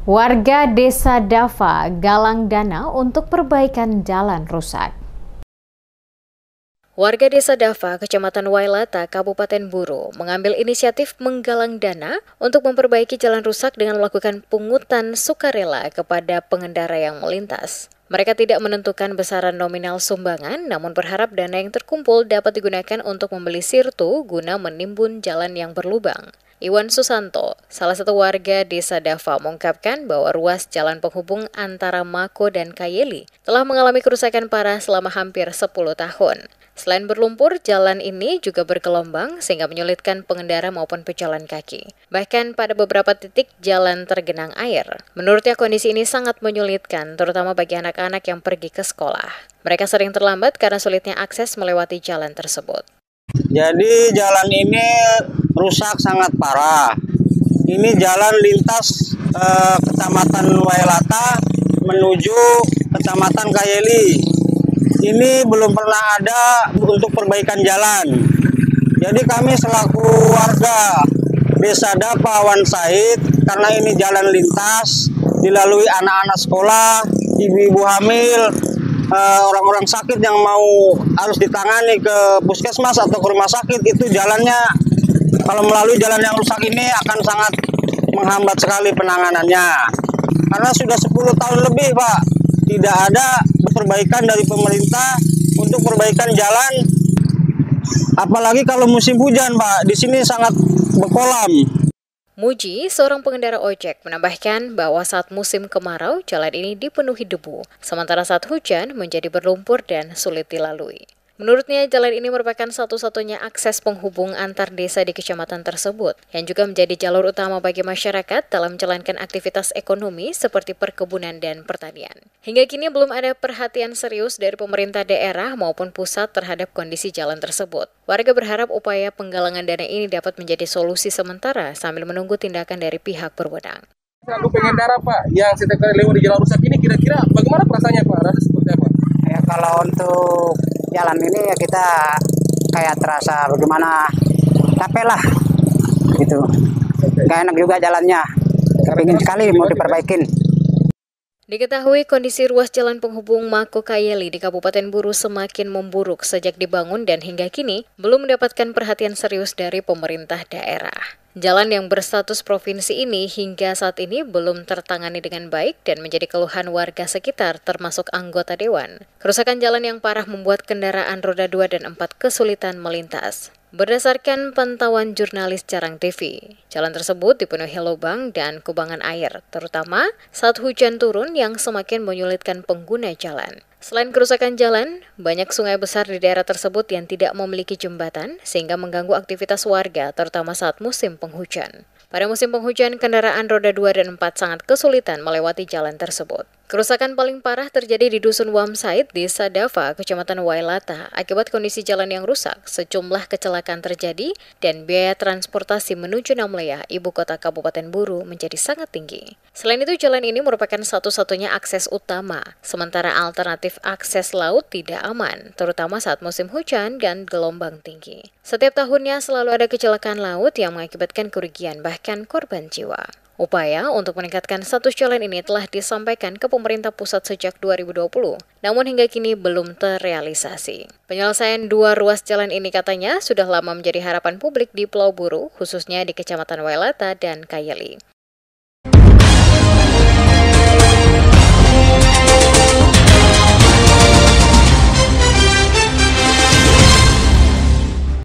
Warga Desa Dava galang dana untuk perbaikan jalan rusak. Warga Desa Dava, Kecamatan Wailata, Kabupaten Buru, mengambil inisiatif menggalang dana untuk memperbaiki jalan rusak dengan melakukan pungutan sukarela kepada pengendara yang melintas. Mereka tidak menentukan besaran nominal sumbangan, namun berharap dana yang terkumpul dapat digunakan untuk membeli sirtu guna menimbun jalan yang berlubang. Iwan Susanto, salah satu warga Desa Dava, mengungkapkan bahwa ruas jalan penghubung antara Mako dan Kayeli telah mengalami kerusakan parah selama hampir 10 tahun. Selain berlumpur, jalan ini juga bergelombang sehingga menyulitkan pengendara maupun pejalan kaki. Bahkan pada beberapa titik jalan tergenang air. Menurutnya kondisi ini sangat menyulitkan, terutama bagi anak-anak yang pergi ke sekolah. Mereka sering terlambat karena sulitnya akses melewati jalan tersebut. Jadi jalan ini rusak sangat parah. Ini jalan lintas Kecamatan Wailata menuju Kecamatan Kayeli. Ini belum pernah ada untuk perbaikan jalan. Jadi kami selaku warga Desa Dava Wan Said, karena ini jalan lintas dilalui anak-anak sekolah, ibu-ibu hamil, orang-orang sakit yang mau harus ditangani ke puskesmas atau ke rumah sakit, itu jalannya kalau melalui jalan yang rusak ini akan sangat menghambat sekali penanganannya. Karena sudah 10 tahun lebih, Pak, tidak ada perbaikan dari pemerintah untuk perbaikan jalan. Apalagi kalau musim hujan, Pak, di sini sangat berkolam. Muji, seorang pengendara ojek, menambahkan bahwa saat musim kemarau, jalan ini dipenuhi debu, sementara saat hujan menjadi berlumpur dan sulit dilalui. Menurutnya, jalan ini merupakan satu-satunya akses penghubung antar desa di kecamatan tersebut, yang juga menjadi jalur utama bagi masyarakat dalam menjalankan aktivitas ekonomi seperti perkebunan dan pertanian. Hingga kini belum ada perhatian serius dari pemerintah daerah maupun pusat terhadap kondisi jalan tersebut. Warga berharap upaya penggalangan dana ini dapat menjadi solusi sementara sambil menunggu tindakan dari pihak berwenang. Selalu pengendara, Pak, yang setiap kali lewat di jalan rusak ini, kira-kira bagaimana perasaannya, Pak? Rasa seperti apa? Ya, kalau untuk jalan ini ya kita kayak terasa bagaimana, capek lah gitu. Gak enak juga jalannya, kepingin sekali mau diperbaikin. Diketahui kondisi ruas jalan penghubung Mako Kayeli di Kabupaten Buru semakin memburuk sejak dibangun dan hingga kini belum mendapatkan perhatian serius dari pemerintah daerah. Jalan yang berstatus provinsi ini hingga saat ini belum tertangani dengan baik dan menjadi keluhan warga sekitar termasuk anggota dewan. Kerusakan jalan yang parah membuat kendaraan roda 2 dan 4 kesulitan melintas. Berdasarkan pantauan jurnalis Jarang TV, jalan tersebut dipenuhi lubang dan kubangan air, terutama saat hujan turun yang semakin menyulitkan pengguna jalan. Selain kerusakan jalan, banyak sungai besar di daerah tersebut yang tidak memiliki jembatan sehingga mengganggu aktivitas warga, terutama saat musim penghujan. Pada musim penghujan, kendaraan roda 2 dan 4 sangat kesulitan melewati jalan tersebut. Kerusakan paling parah terjadi di Dusun Wamsaid, Desa Dava, Kecamatan Wailata, akibat kondisi jalan yang rusak, sejumlah kecelakaan terjadi, dan biaya transportasi menuju Namlea, ibu kota Kabupaten Buru, menjadi sangat tinggi. Selain itu, jalan ini merupakan satu-satunya akses utama, sementara alternatif akses laut tidak aman, terutama saat musim hujan dan gelombang tinggi. Setiap tahunnya selalu ada kecelakaan laut yang mengakibatkan kerugian, bahkan korban jiwa. Upaya untuk meningkatkan status jalan ini telah disampaikan ke pemerintah pusat sejak 2020, namun hingga kini belum terrealisasi. Penyelesaian 2 ruas jalan ini katanya sudah lama menjadi harapan publik di Pulau Buru, khususnya di Kecamatan Wailata dan Kayeli.